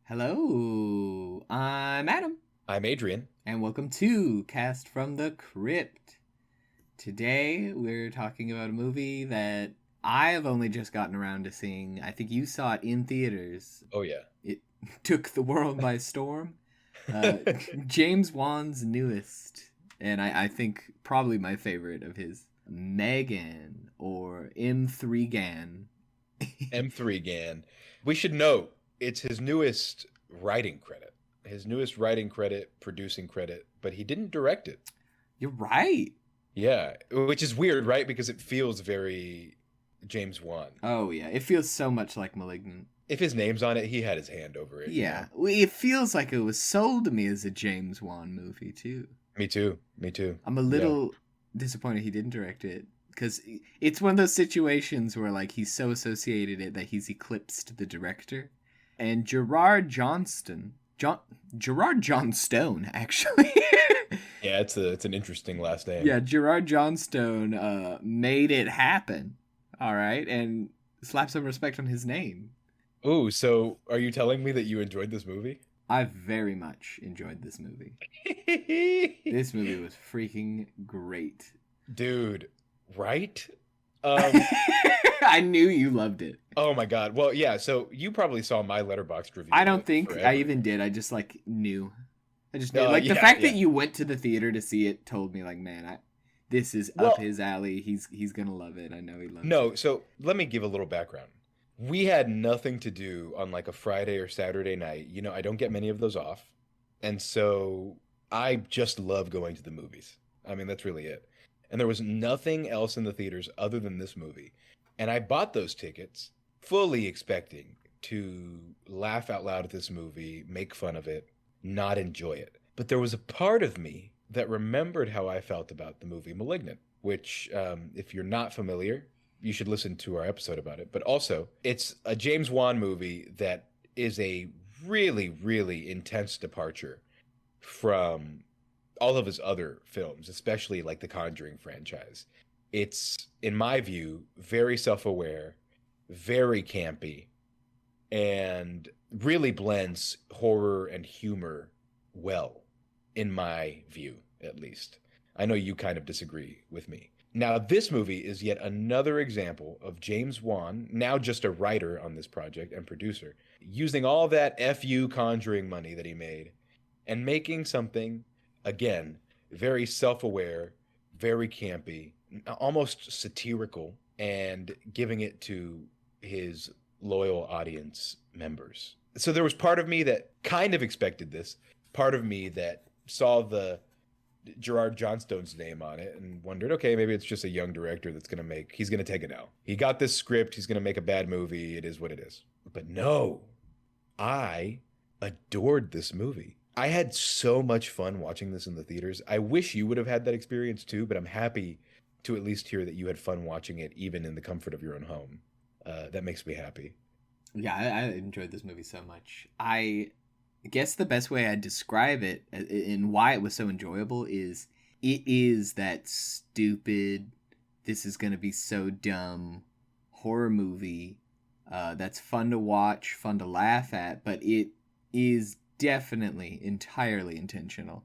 Hello, I'm Adam, I'm Adrian. and welcome to Cast from the Crypt. Today we're talking about a movie that I have only just gotten around to seeing. I think you saw it in theaters. Oh yeah. It took the world by storm. Uh, James Wan's newest, and I think probably my favorite of his, M3gan or M3gan. M3gan. We should note it's his newest writing credit. His newest writing credit, producing credit, but he didn't direct it. You're right. Yeah, which is weird, right? Because it feels very James Wan. Oh yeah, it feels so much like *Malignant*. If his name's on it, he had his hand over it. Yeah, it feels like it was sold to me as a James Wan movie too. Me too. Me too. I'm a little disappointed he didn't direct it because it's one of those situations where like he's so associated it that he's eclipsed the director. And Gerard Johnstone actually. Yeah, it's an interesting last name. Yeah, Gerard Johnstone made it happen. All right, and slap some respect on his name. Ooh, so are you telling me that you enjoyed this movie? I very much enjoyed this movie. This movie was freaking great. Dude, right? I knew you loved it. Oh my God. Well, yeah. So you probably saw my Letterboxd review. I of don't it think forever. I even did. I just like knew. I just knew. Oh, Like the yeah, fact yeah. that you went to the theater to see it told me like, man, this is Well, up his alley. He's gonna love it. I know he loves no. it. So let me give a little background. We had nothing to do on like a Friday or Saturday night. You know, I don't get many of those off, and so I just love going to the movies. I mean, that's really it. And there was nothing else in the theaters other than this movie, and I bought those tickets fully expecting to laugh out loud at this movie, make fun of it, not enjoy it. But there was a part of me that remembered how I felt about the movie *Malignant*, which, if you're not familiar, you should listen to our episode about it. But also, it's a James Wan movie that is a really, really intense departure from all of his other films, especially like the Conjuring franchise. It's, in my view, very self aware, very campy, and really blends horror and humor well, in my view, at least. I know you kind of disagree with me. Now, this movie is yet another example of James Wan, now just a writer on this project and producer, using all that FU Conjuring money that he made and making something, again, very self aware, very campy, almost satirical, and giving it to his loyal audience members. So there was part of me that kind of expected this, part of me that saw the Gerard Johnstone's name on it and wondered, okay, maybe it's just a young director he's going to take it out. He got this script, he's going to make a bad movie, it is what it is. But no, I adored this movie. I had so much fun watching this in the theaters. I wish you would have had that experience too, but I'm happy to at least hear that you had fun watching it even in the comfort of your own home. That makes me happy. Yeah, I enjoyed this movie so much. I guess the best way I'd describe it and why it was so enjoyable is it is that stupid, this is going to be so dumb horror movie that's fun to watch, fun to laugh at, but it is definitely entirely intentional.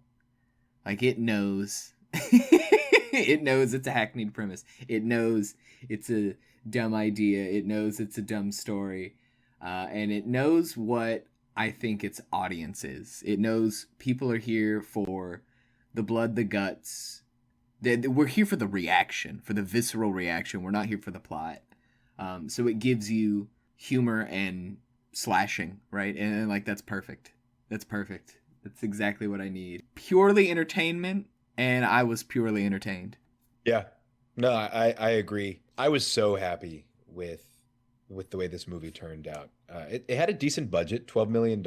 Like it knows it knows it's a hackneyed premise. It knows it's a dumb idea. It knows it's a dumb story. And it knows what I think its audience is. It knows people are here for the blood, the guts. We're here for the reaction, for the visceral reaction. We're not here for the plot. So it gives you humor and slashing, right? And like, that's perfect. That's perfect. That's exactly what I need. Purely entertainment, and I was purely entertained. Yeah. No, I agree. I was so happy with the way this movie turned out. It had a decent budget, $12 million,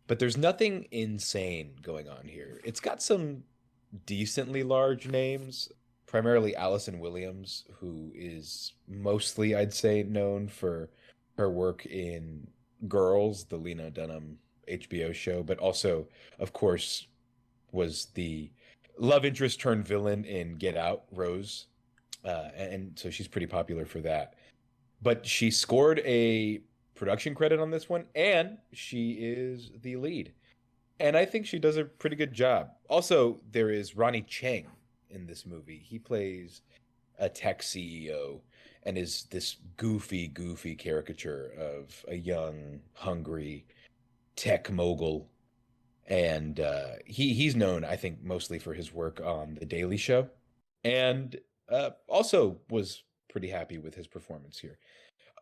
but there's nothing insane going on here. It's got some decently large names, primarily Allison Williams, who is mostly, I'd say, known for her work in Girls, the Lena Dunham HBO show, but also, of course, was the love interest turned villain in Get Out, Rose. And so she's pretty popular for that. But she scored a production credit on this one, and she is the lead. And I think she does a pretty good job. Also, there is Ronnie Chang in this movie. He plays a tech CEO and is this goofy caricature of a young, hungry tech mogul. And he's known, I think, mostly for his work on The Daily Show, and also was pretty happy with his performance here.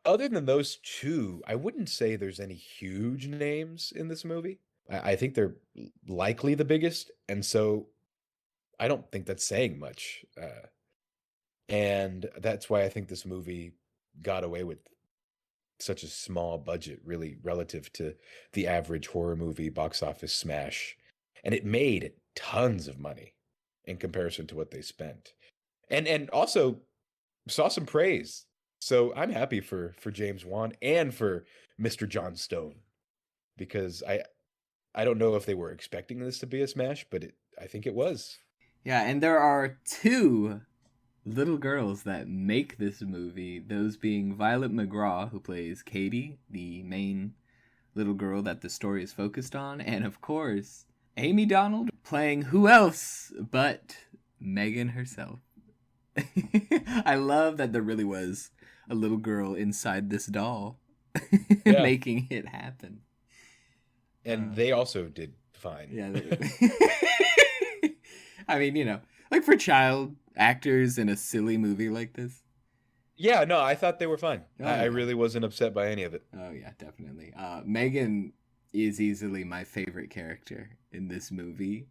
Other than those two, I wouldn't say there's any huge names in this movie. I think they're likely the biggest, and so I don't think that's saying much. And that's why I think this movie got away with such a small budget, really, relative to the average horror movie box office smash. And it made tons of money in comparison to what they spent. And also saw some praise. So I'm happy for James Wan and for Mr. Johnstone, because I don't know if they were expecting this to be a smash, but I think it was. Yeah, and there are two little girls that make this movie, those being Violet McGraw, who plays Katie, the main little girl that the story is focused on, and of course, Amy Donald playing who else but Megan herself. I love that there really was a little girl inside this doll making it happen. And they also did fine. Yeah. I mean, you know, like for child actors in a silly movie like this. Yeah, no, I thought they were fine. Oh, I really wasn't upset by any of it. Oh, yeah, definitely. Megan is easily my favorite character in this movie.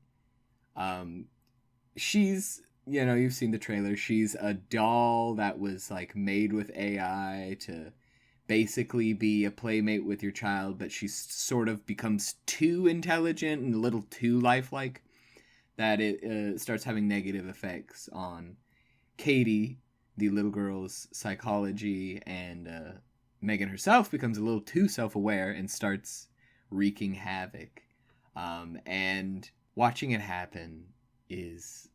She's, you know, you've seen the trailer. She's a doll that was like made with AI to basically be a playmate with your child, but she sort of becomes too intelligent and a little too lifelike that it starts having negative effects on Katie, the little girl's psychology, and Megan herself becomes a little too self-aware and starts wreaking havoc. And watching it happen is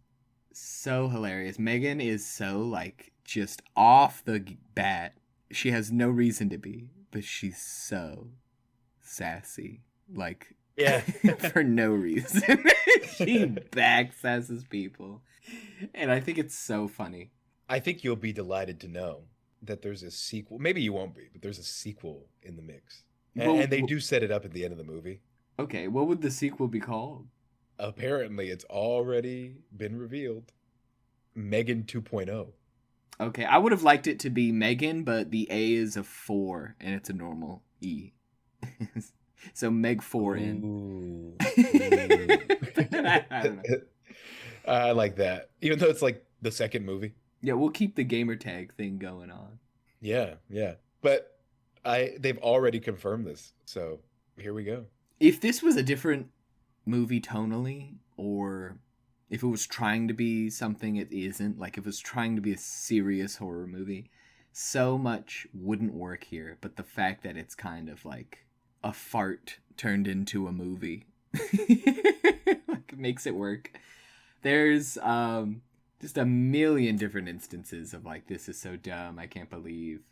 so hilarious. Megan is so, like, just off the bat. She has no reason to be, but she's so sassy. Like, yeah, for no reason. She backsasses people. And I think it's so funny. I think you'll be delighted to know that there's a sequel. Maybe you won't be, but there's a sequel in the mix. And they do set it up at the end of the movie. Okay, what would the sequel be called? Apparently, it's already been revealed. Megan 2.0. Okay, I would have liked it to be Megan, but the A is a 4, and it's a normal E. So Meg 4 in. Ooh. I don't know. I like that. Even though it's like the second movie. Yeah, we'll keep the gamer tag thing going on. Yeah. But they've already confirmed this, so here we go. If this was a different movie tonally, or if it was trying to be something it isn't, like if it was trying to be a serious horror movie, so much wouldn't work here. But the fact that it's kind of like a fart turned into a movie like makes it work. There's just a million different instances of like, this is so dumb, I can't believe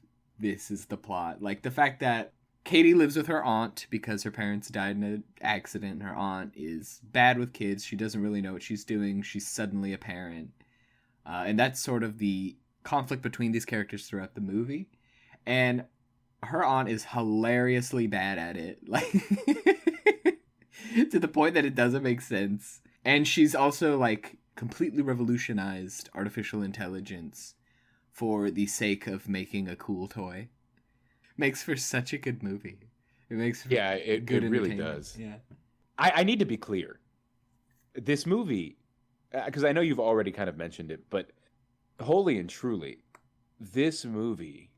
this is the plot. Like the fact that Katie lives with her aunt because her parents died in an accident. Her aunt is bad with kids. She doesn't really know what she's doing. She's suddenly a parent. And that's sort of the conflict between these characters throughout the movie. And her aunt is hilariously bad at it. Like, to the point that it doesn't make sense. And she's also, like, completely revolutionized artificial intelligence for the sake of making a cool toy. Makes for such a good movie. It makes for it really does. Yeah. I need to be clear. This movie, because I know you've already kind of mentioned it, but wholly and truly, this movie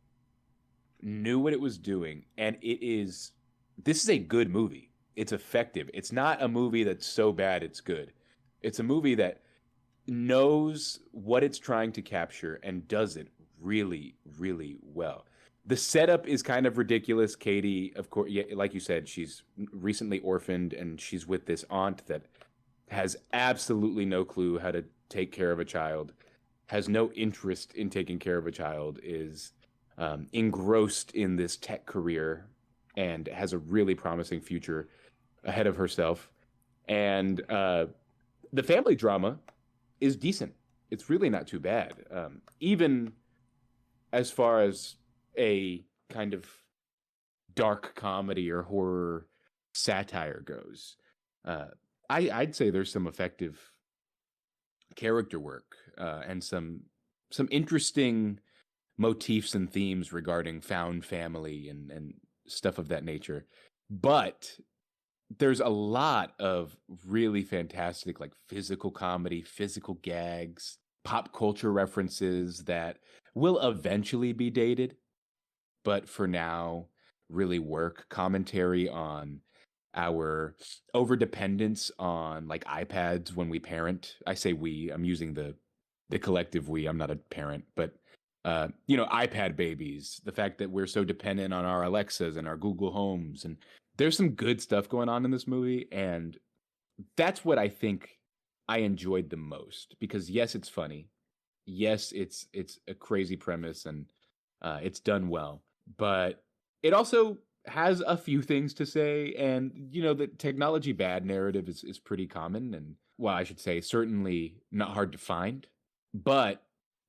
knew what it was doing, and this is a good movie. It's effective. It's not a movie that's so bad it's good. It's a movie that knows what it's trying to capture and does it really, really well. The setup is kind of ridiculous. Katie, of course, yeah, like you said, she's recently orphaned, and she's with this aunt that has absolutely no clue how to take care of a child, has no interest in taking care of a child, is engrossed in this tech career, and has a really promising future ahead of herself. And the family drama is decent. It's really not too bad. Even as far as a kind of dark comedy or horror satire goes, I'd say there's some effective character work and some interesting motifs and themes regarding found family and stuff of that nature. But there's a lot of really fantastic, like, physical comedy, physical gags, pop culture references that will eventually be dated, but for now really work. Commentary on our overdependence on, like, iPads when we parent. I say we, I'm using the collective we. I'm not a parent, but iPad babies, the fact that we're so dependent on our Alexas and our Google Homes, and there's some good stuff going on in this movie, and that's what I think I enjoyed the most. Because yes, it's funny, yes, it's a crazy premise, and it's done well, but it also has a few things to say, and the technology bad narrative is pretty common, and, well, I should say, certainly not hard to find. But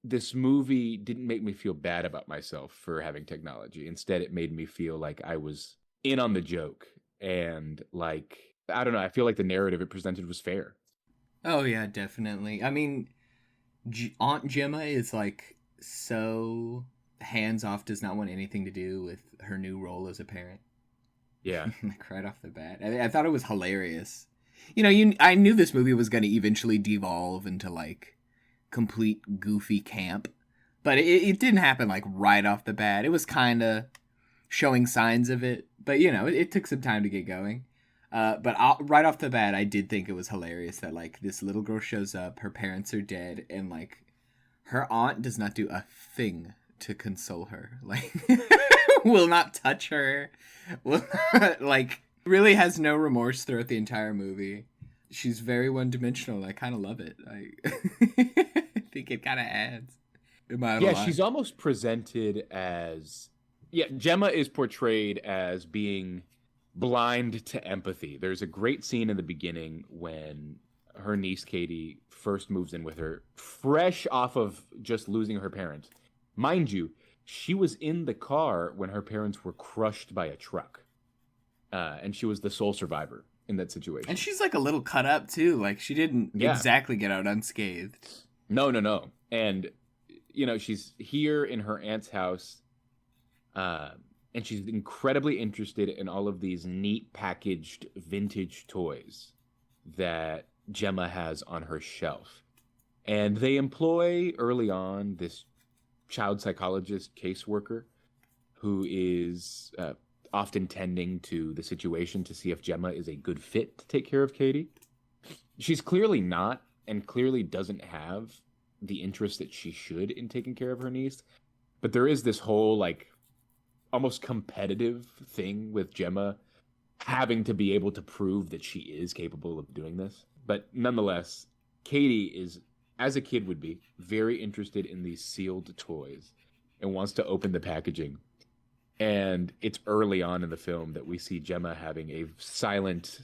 this movie didn't make me feel bad about myself for having technology. Instead, it made me feel like I was in on the joke, and, like, I don't know, I feel like the narrative it presented was fair. Oh yeah, definitely. I mean, Aunt Gemma is, like, so hands off, does not want anything to do with her new role as a parent. Yeah. Like, right off the bat. I thought it was hilarious. I knew this movie was going to eventually devolve into, like, complete goofy camp, but it didn't happen, like, right off the bat. It was kind of showing signs of it, but it took some time to get going. But right off the bat, I did think it was hilarious that, like, this little girl shows up, her parents are dead, and, like, her aunt does not do a thing to console her. Like, will not touch her, will not, like, really has no remorse throughout the entire movie. She's very one-dimensional. I kind of love it. I think it kind of adds. Yeah, she's almost presented as... Yeah, Gemma is portrayed as being blind to empathy. There's a great scene in the beginning when her niece Katie first moves in with her, fresh off of just losing her parents. Mind you, she was in the car when her parents were crushed by a truck. And she was the sole survivor in that situation. And she's, like, a little cut up, too. Like, she didn't exactly get out unscathed. No. And, she's here in her aunt's house, and she's incredibly interested in all of these neat packaged vintage toys that Gemma has on her shelf. And they employ early on this child psychologist caseworker who is often tending to the situation to see if Gemma is a good fit to take care of Katie. She's clearly not, and clearly doesn't have the interest that she should in taking care of her niece. But there is this whole, like, almost competitive thing with Gemma having to be able to prove that she is capable of doing this. But nonetheless, Katie is, as a kid would be, very interested in these sealed toys and wants to open the packaging. And it's early on in the film that we see Gemma having a silent,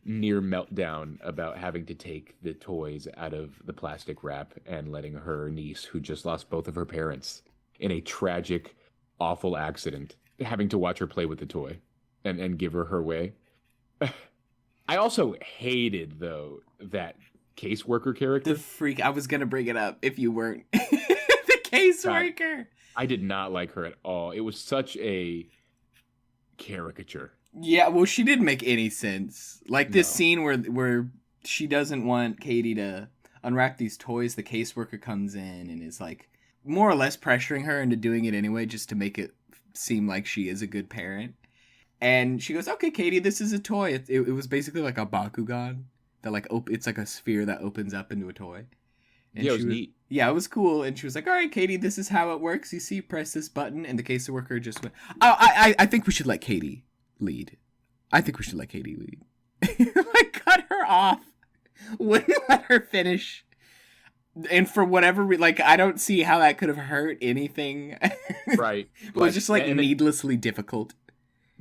near meltdown about having to take the toys out of the plastic wrap and letting her niece, who just lost both of her parents in a tragic, awful accident, having to watch her play with the toy and give her way. I also hated, though, that caseworker character. The freak. I was going to bring it up if you weren't. The caseworker. I did not like her at all. It was such a caricature. Yeah, well, she didn't make any sense. Like, this scene where she doesn't want Katie to unwrap these toys, the caseworker comes in and is, like, more or less pressuring her into doing it anyway, just to make it seem like she is a good parent. And she goes, "Okay, Katie, this is a toy." It was basically like a Bakugan that, like, it's like a sphere that opens up into a toy. And yeah, it was neat. Yeah, it was cool. And she was like, "All right, Katie, this is how it works. You see, press this button." And the caseworker just went, "Oh, I think we should let Katie lead. I think we should let Katie lead." Like, cut her off. Wouldn't let her finish. And for whatever like, I don't see how that could have hurt anything. Right. It was just, like, needlessly difficult.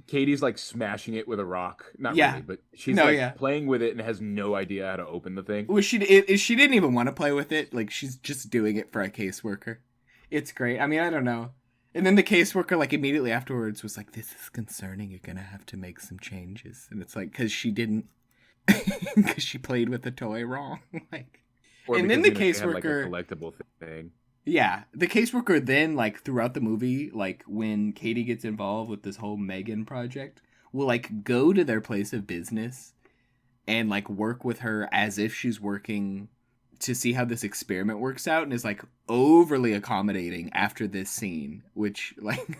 Katie's like smashing it with a rock. Not Yeah. really, but she's No, like yeah. playing with it and has no idea how to open the thing. Well, she didn't even want to play with it. Like, she's just doing it for a caseworker. It's great. I mean, I don't know. And then the caseworker, like, immediately afterwards was like, "This is concerning. You're gonna have to make some changes." And it's like, because she didn't, because she played with the toy wrong. Like, Or and because, then the she had, like, a caseworker, collectible thing. yeah, the caseworker then, like, throughout the movie, like, when Katie gets involved with this whole M3gan project, will, like, go to their place of business and, like, work with her as if she's working to see how this experiment works out, and is, like, overly accommodating after this scene, which, like,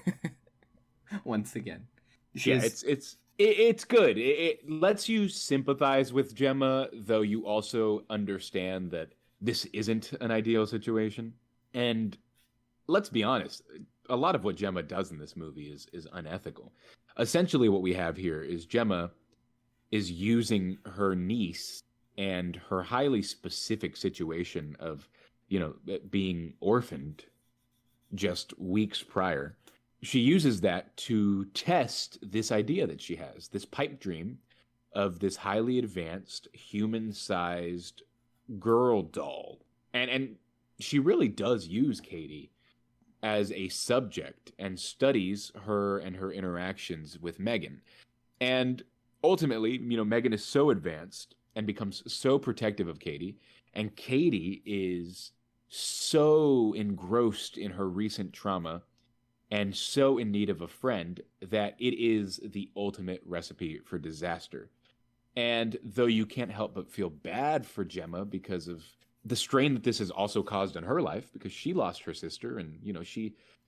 once again, it's good. It lets you sympathize with Gemma, though you also understand that this isn't an ideal situation. And let's be honest, a lot of what Gemma does in this movie is unethical. Essentially, what we have here is Gemma is using her niece and her highly specific situation of, being orphaned just weeks prior. She uses that to test this idea that she has, this pipe dream of this highly advanced, human-sized girl doll. And she really does use Katie as a subject and studies her and her interactions with M3gan. And ultimately, M3gan is so advanced and becomes so protective of Katie, and Katie is so engrossed in her recent trauma and so in need of a friend that it is the ultimate recipe for disaster. And though you can't help but feel bad for Gemma because of the strain that this has also caused in her life, because she lost her sister and,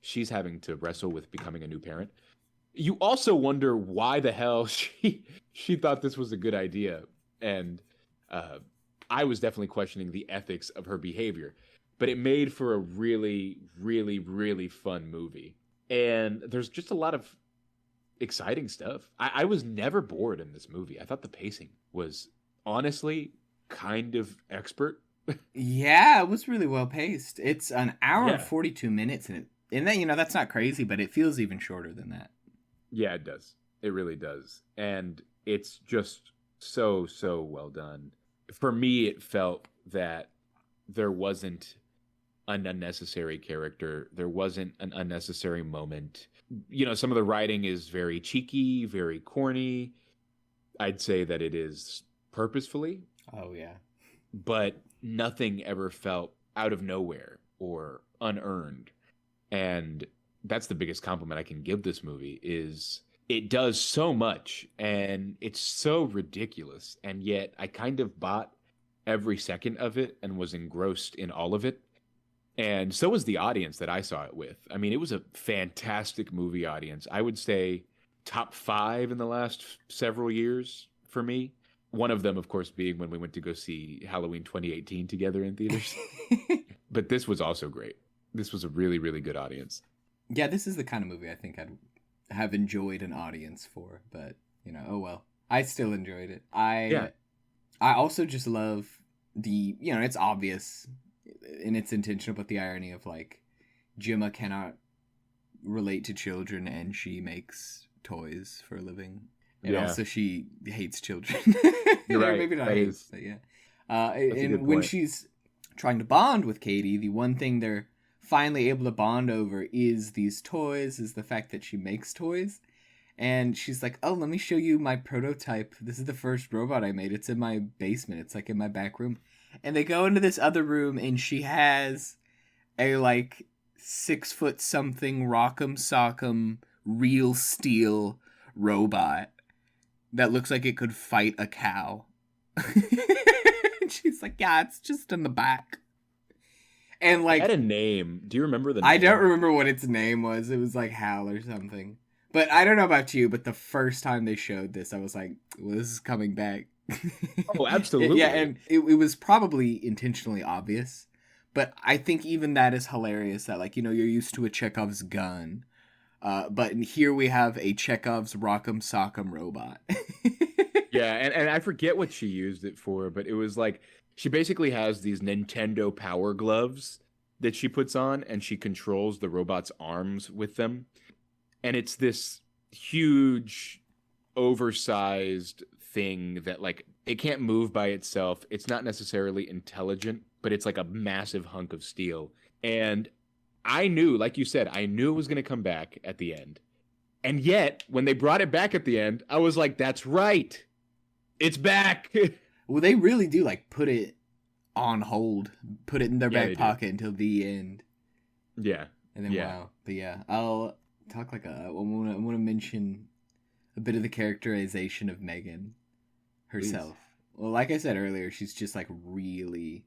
she's having to wrestle with becoming a new parent, you also wonder why the hell she thought this was a good idea. And I was definitely questioning the ethics of her behavior, but it made for a really, really, really fun movie. And there's just a lot of exciting stuff. I was never bored in this movie. I thought the pacing was honestly kind of expert. Yeah, it was really well paced. It's an hour and Yeah. 42 minutes, and that's not crazy, but it feels even shorter than that. Yeah, it does. It really does. And it's just so, so well done. For me, it felt that there wasn't an unnecessary character. There wasn't an unnecessary moment. Some of the writing is very cheeky, very corny. I'd say that it is purposefully. Oh, yeah. But nothing ever felt out of nowhere or unearned. And that's the biggest compliment I can give this movie is it does so much and it's so ridiculous. And yet I kind of bought every second of it and was engrossed in all of it. And so was the audience that I saw it with. I mean, it was a fantastic movie audience. I would say top 5 in the last several years for me. One of them, of course, being when we went to go see Halloween 2018 together in theaters. But this was also great. This was a really, really good audience. Yeah, this is the kind of movie I think I'd have enjoyed an audience for, but, oh well. I still enjoyed it. I also just love the, it's obvious and it's intentional, but the irony of, like, Gemma cannot relate to children and she makes toys for a living. And also she hates children. You're right. Maybe not hates, but yeah. That's and when she's trying to bond with Katie, the one thing they're finally able to bond over is these toys, is the fact that she makes toys. And she's like, "Oh, let me show you my prototype. This is the first robot I made. It's in my basement. It's like in my back room." And they go into this other room and she has a like 6 foot something rock'em sock'em real steel robot that looks like it could fight a cow. And she's like, "Yeah, it's just in the back." And like, it had a name. Do you remember the name? I don't remember what its name was. It was like Hal or something. But I don't know about you, but the first time they showed this, I was like, well, this is coming back. Oh, absolutely. Yeah, and it was probably intentionally obvious. But I think even that is hilarious that, like, you're used to a Chekhov's gun. But here we have a Chekhov's Rock'em Sock'em robot. Yeah, and I forget what she used it for, but it was like, she basically has these Nintendo Power Gloves that she puts on, and she controls the robot's arms with them. And it's this huge, oversized thing that like it can't move by itself. It's not necessarily intelligent, but it's like a massive hunk of steel. And I knew, like you said, I knew it was going to come back at the end. And yet, when they brought it back at the end, I was like, that's right. It's back. Well, they really do like put it on hold, put it in their back they do. pocket until the end. Yeah. And then Yeah. wow. But yeah, I'll talk like I want to mention a bit of the characterization of Megan herself. Please. Well, like I said earlier, she's just like really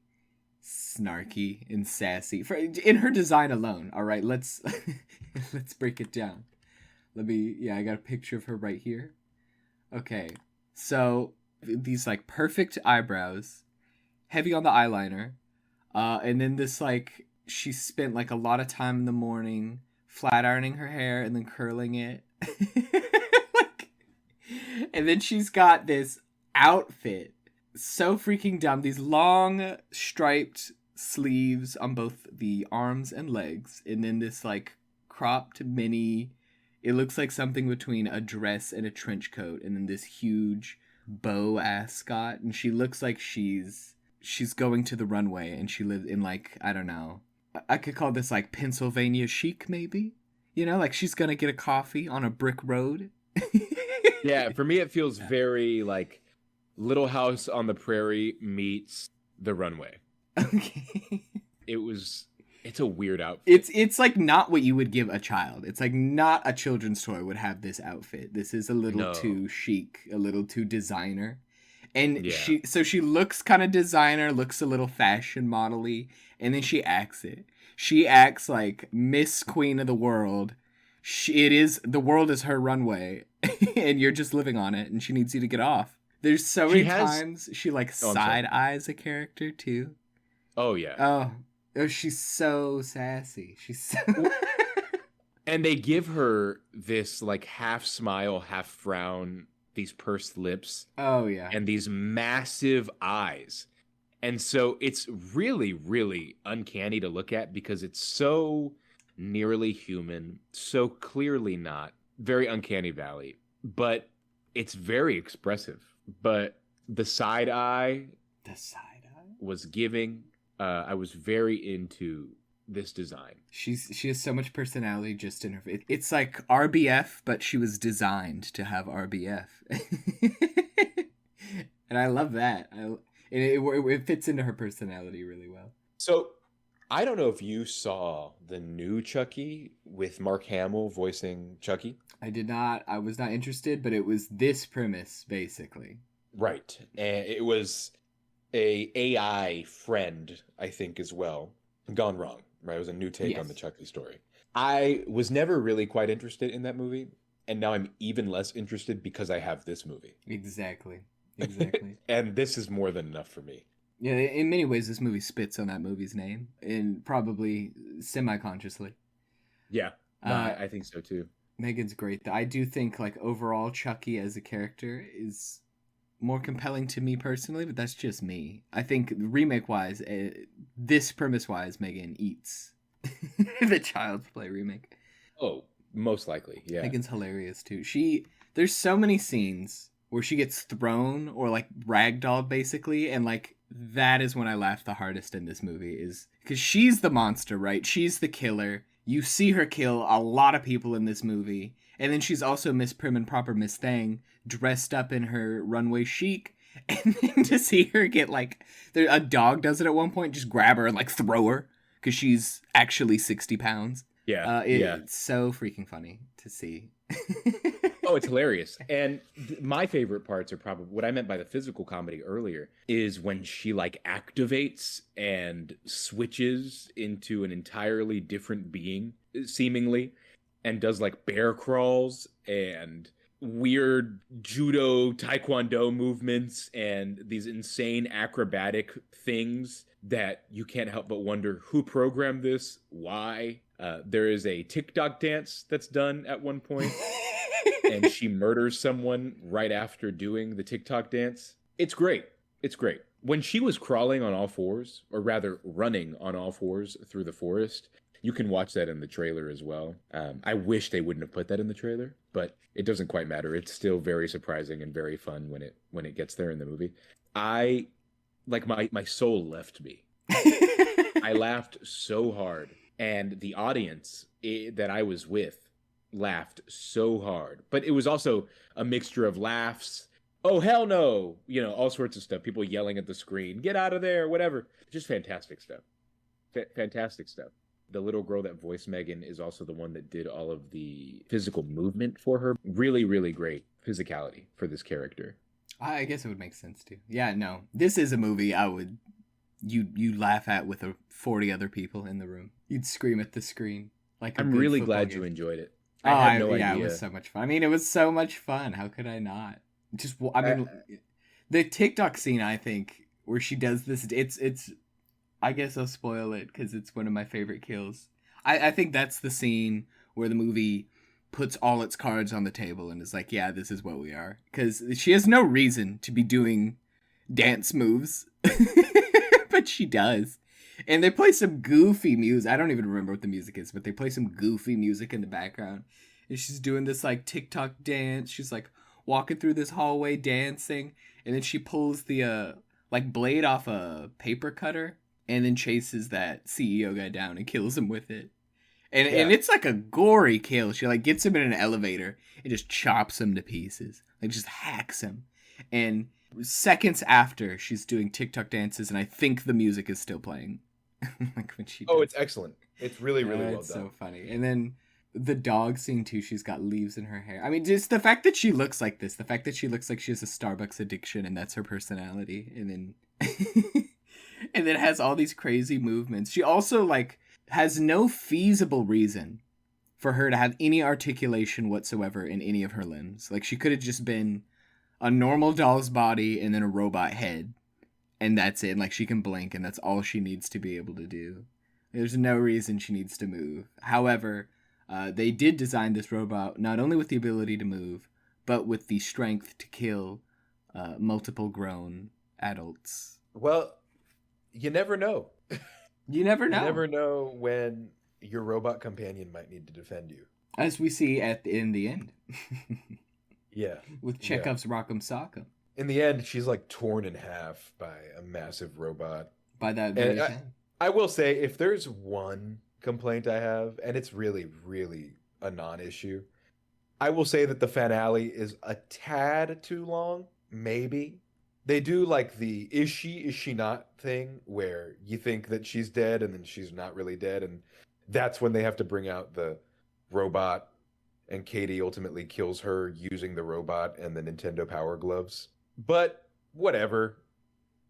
snarky and sassy in her design alone. All right, let's let's break it down. I got a picture of her right here. Okay. So these like perfect eyebrows, heavy on the eyeliner, and then this like she spent like a lot of time in the morning flat ironing her hair and then curling it. Like, and then she's got this outfit so freaking dumb, these long striped sleeves on both the arms and legs, and then this like cropped mini, it looks like something between a dress and a trench coat, and then this huge bow ascot, and she looks like she's going to the runway, and she lives in like, I don't know, I could call this like Pennsylvania chic maybe, you know, like she's gonna get a coffee on a brick road. Yeah, for me it feels very like Little House on the Prairie meets The Runway. Okay. It's a weird outfit. It's like not what you would give a child. It's like not a children's toy would have this outfit. This is a little too chic, a little too designer. And Yeah. she looks kind of designer, looks a little fashion model-y, and then she acts it. She acts like Miss Queen of the World. The world is her runway, and you're just living on it, and she needs you to get off. There's so many times she like side eyes a character too. Oh yeah. Oh, she's so sassy. She's so And they give her this like half smile, half frown, these pursed lips. Oh yeah. And these massive eyes. And so it's really, really uncanny to look at because it's so nearly human, so clearly not. Very uncanny valley. But it's very expressive. But the side eye was giving. I was very into this design. She has so much personality just in her face. It's like RBF, but she was designed to have RBF. And I love that. It fits into her personality really well. So I don't know if you saw the new Chucky with Mark Hamill voicing Chucky. I did not. I was not interested, but it was this premise, basically. Right. And it was a AI friend, I think, as well, gone wrong. Right. It was a new take on the Chucky story. I was never really quite interested in that movie. And now I'm even less interested because I have this movie. Exactly. And this is more than enough for me. Yeah, in many ways, this movie spits on that movie's name, and probably semi-consciously. Yeah, I think so too. Megan's great. I do think, like, overall, Chucky as a character is more compelling to me personally, but that's just me. I think remake-wise, this premise-wise, Megan eats the Child's Play remake. Oh, most likely, yeah. Megan's hilarious, too. There's so many scenes where she gets thrown or, like, ragdolled, basically, and, like, that is when I laugh the hardest in this movie, is because she's the monster, right? She's the killer. You see her kill a lot of people in this movie. And then she's also Miss Prim and Proper Miss Thang, dressed up in her runway chic. And then to see her get, like, a dog does it at one point, just grab her and, like, throw her. Because she's actually 60 pounds. Yeah. It's so freaking funny to see. Oh, it's hilarious. And my favorite parts are probably what I meant by the physical comedy earlier is when she like activates and switches into an entirely different being, seemingly, and does like bear crawls and weird judo taekwondo movements and these insane acrobatic things that you can't help but wonder who programmed this, why. There is a TikTok dance that's done at one point. And she murders someone right after doing the TikTok dance. It's great. It's great. When she was crawling on all fours, or rather running on all fours through the forest, you can watch that in the trailer as well. I wish they wouldn't have put that in the trailer, but it doesn't quite matter. It's still very surprising and very fun when it gets there in the movie. I like my soul left me. I laughed so hard, and the audience that I was with laughed so hard. But it was also a mixture of laughs. Oh, hell no. All sorts of stuff. People yelling at the screen. Get out of there, whatever. Just fantastic stuff. Fantastic stuff. The little girl that voiced Megan is also the one that did all of the physical movement for her. Really, really great physicality for this character. I guess it would make sense too. Yeah, no. This is a movie I would you laugh at with 40 other people in the room. You'd scream at the screen. I'm really glad you enjoyed it. I had no idea. It was so much fun. I mean, it was so much fun. How could I not? The TikTok scene, I think, where she does this, it's I guess I'll spoil it because it's one of my favorite kills. I think that's the scene where the movie puts all its cards on the table and is like, yeah, this is what we are. Because she has no reason to be doing dance moves, but she does. And they play some goofy music. I don't even remember what the music is, but they play some goofy music in the background. And she's doing this like TikTok dance. She's like walking through this hallway dancing. And then she pulls the blade off a paper cutter and then chases that CEO guy down and kills him with it. And it's like a gory kill. She like gets him in an elevator and just chops him to pieces. Like just hacks him. And seconds after, she's doing TikTok dances, and I think the music is still playing. Like when she it's excellent. It's really, really well done. It's so funny. And then the dog scene too, she's got leaves in her hair. I mean, just the fact that she looks like this, the fact that she looks like she has a Starbucks addiction and that's her personality. And then and then has all these crazy movements. She also like has no feasible reason for her to have any articulation whatsoever in any of her limbs. Like she could have just been a normal doll's body and then a robot head. And that's it. Like she can blink and that's all she needs to be able to do. There's no reason she needs to move. However, they did design this robot not only with the ability to move, but with the strength to kill multiple grown adults. Well, you never know. You never know. You never know when your robot companion might need to defend you. As we see in the end. Yeah. With Chekhov's Rock'em Sock'em. In the end, she's like torn in half by a massive robot. By that very thing. I will say, if there's one complaint I have, and it's really, really a non-issue, I will say that the finale is a tad too long, maybe. They do like the is she not thing where you think that she's dead and then she's not really dead, and that's when they have to bring out the robot and Katie ultimately kills her using the robot and the Nintendo Power Gloves. But whatever.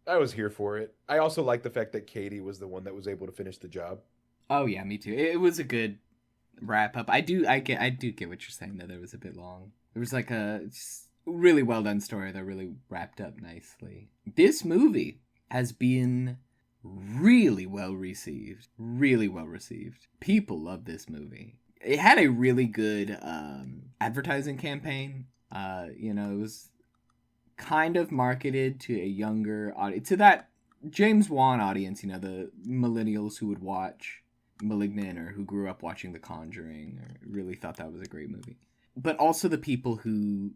I was here for it. I also like the fact that Katie was the one that was able to finish the job. Oh yeah, me too. It was a good wrap up. I do get what you're saying, though. There was a bit long. There was like a really well done story that really wrapped up nicely. This movie has been really well received. Really well received. People love this movie. It had a really good advertising campaign. It was kind of marketed to a younger audience, to that James Wan audience, the millennials who would watch Malignant or who grew up watching The Conjuring or really thought that was a great movie. But also the people who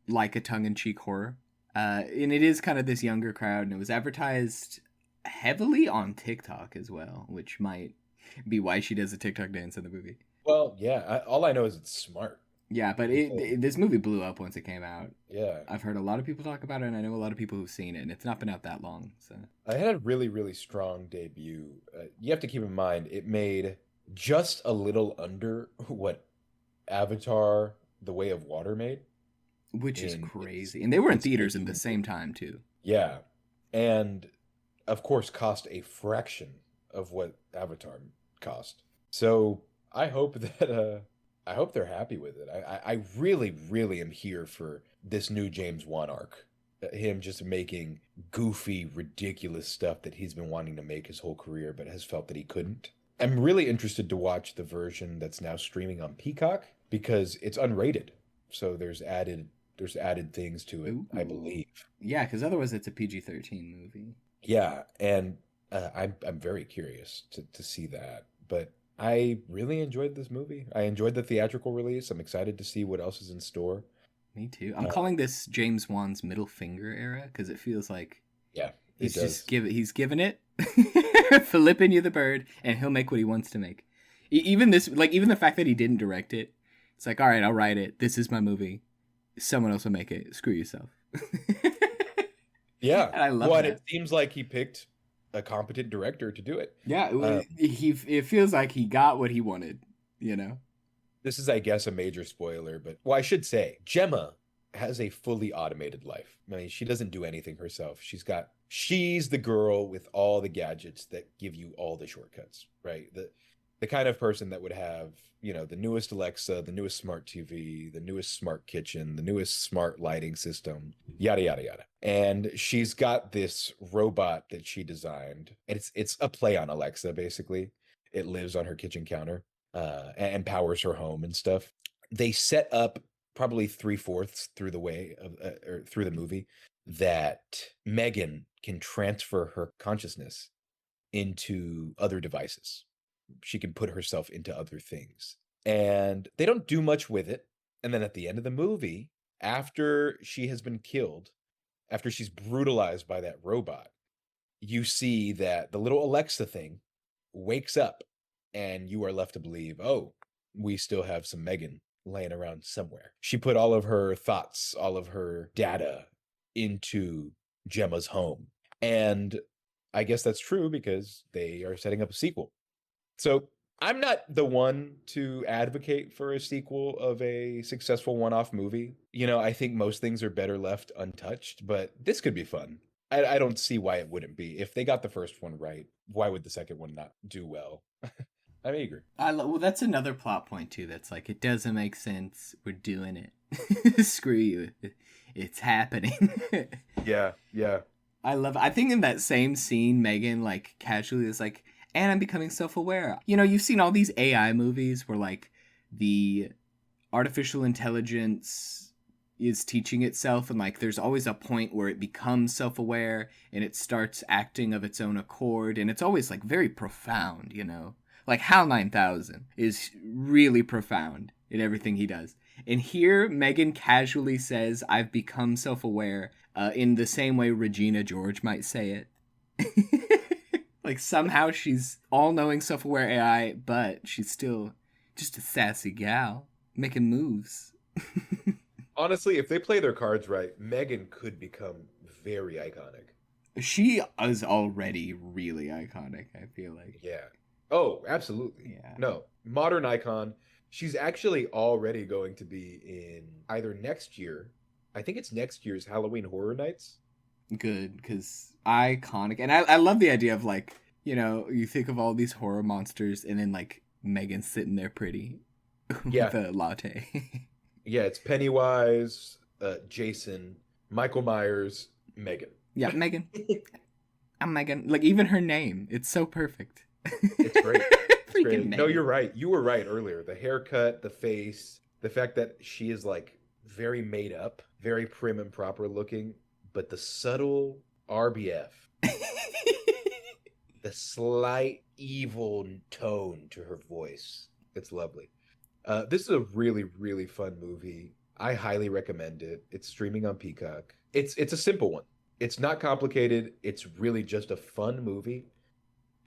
like a tongue-in-cheek horror. And it is kind of this younger crowd, and it was advertised heavily on TikTok as well, which might be why she does a TikTok dance in the movie. Well, yeah, all I know is it's smart. Yeah, but this movie blew up once it came out. Yeah. I've heard a lot of people talk about it, and I know a lot of people who've seen it, and it's not been out that long. So I had a really, really strong debut. You have to keep in mind, it made just a little under what Avatar: The Way of Water made. Which is crazy. And they were in theaters at the same time, too. Yeah. And, of course, cost a fraction of what Avatar cost. So I hope that... I hope they're happy with it. I really, really am here for this new James Wan arc. Him just making goofy, ridiculous stuff that he's been wanting to make his whole career, but has felt that he couldn't. I'm really interested to watch the version that's now streaming on Peacock because it's unrated. So there's added There's added things to it, Ooh. I believe. Yeah, because otherwise it's a PG-13 movie. Yeah, and I'm very curious to see that. But I really enjoyed this movie. I enjoyed the theatrical release. I'm excited to see what else is in store. Me too. I'm calling this James Wan's middle finger era because it feels like Yeah, he's it does. just he's giving it, flipping you the bird, and he'll make what he wants to make. Even this, like even the fact that he didn't direct it, it's like, all right, I'll write it. This is my movie. Someone else will make it. Screw yourself. Yeah, and I love well, that. and it seems like he picked a competent director to do it. Yeah, it feels like he got what he wanted. You know. This is, I guess, a major spoiler, but well, I should say, Gemma has a fully automated life. I mean, she doesn't do anything herself. She's the girl with all the gadgets that give you all the shortcuts, right? The kind of person that would have, the newest Alexa, the newest smart TV, the newest smart kitchen, the newest smart lighting system, yada yada yada. And she's got this robot that she designed. It's a play on Alexa, basically. It lives on her kitchen counter. And powers her home and stuff. They set up probably 3/4 through the way of or through the movie that Megan can transfer her consciousness into other devices. She can put herself into other things, and they don't do much with it. And then at the end of the movie, after she has been killed, after she's brutalized by that robot, you see that the little Alexa thing wakes up. And you are left to believe, oh, we still have some Megan laying around somewhere. She put all of her thoughts, all of her data into Gemma's home. And I guess that's true because they are setting up a sequel. So I'm not the one to advocate for a sequel of a successful one-off movie. I think most things are better left untouched, but this could be fun. I don't see why it wouldn't be. If they got the first one right, why would the second one not do well? I'm eager. Well, that's another plot point too. That's like, it doesn't make sense. We're doing it. Screw you. It's happening. Yeah. I think in that same scene, Megan like casually is like, and I'm becoming self-aware. You've seen all these AI movies where like the artificial intelligence is teaching itself, and like there's always a point where it becomes self-aware and it starts acting of its own accord, and it's always like very profound, Like HAL 9000 is really profound in everything he does. And here, Megan casually says, I've become self-aware, in the same way Regina George might say it. Like somehow she's all-knowing self-aware AI, but she's still just a sassy gal making moves. Honestly, if they play their cards right, Megan could become very iconic. She is already really iconic, I feel like. Yeah. Oh, absolutely. Yeah. No, modern icon. She's actually already going to be in either next year. I think it's next year's Halloween Horror Nights. Good, because iconic. And I love the idea of like, you think of all these horror monsters and then like Megan sitting there pretty with a latte. Yeah, it's Pennywise, Jason, Michael Myers, Megan. Yeah, Megan. I'm Megan. Like even her name, it's so perfect. It's great. It's great. No, Megan. you're right. You were right earlier. The haircut, the face, the fact that she is like very made up, very prim and proper looking, but the subtle RBF, the slight evil tone to her voice. It's lovely. This is a really, really fun movie. I highly recommend it. It's streaming on Peacock. It's a simple one. It's not complicated. It's really just a fun movie,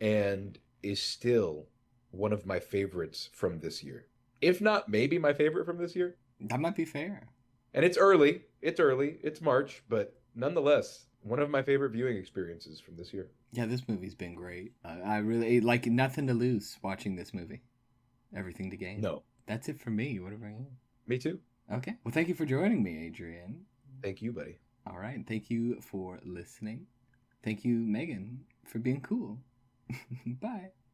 and is still one of my favorites from this year. If not, maybe my favorite from this year. That might be fair. And it's early. It's March, but nonetheless, one of my favorite viewing experiences from this year. Yeah, this movie's been great. I really like nothing to lose watching this movie. Everything to gain. No. That's it for me. What about you? Me too. Okay. Well, thank you for joining me, Adrian. Thank you, buddy. All right. Thank you for listening. Thank you, Megan, for being cool. Bye.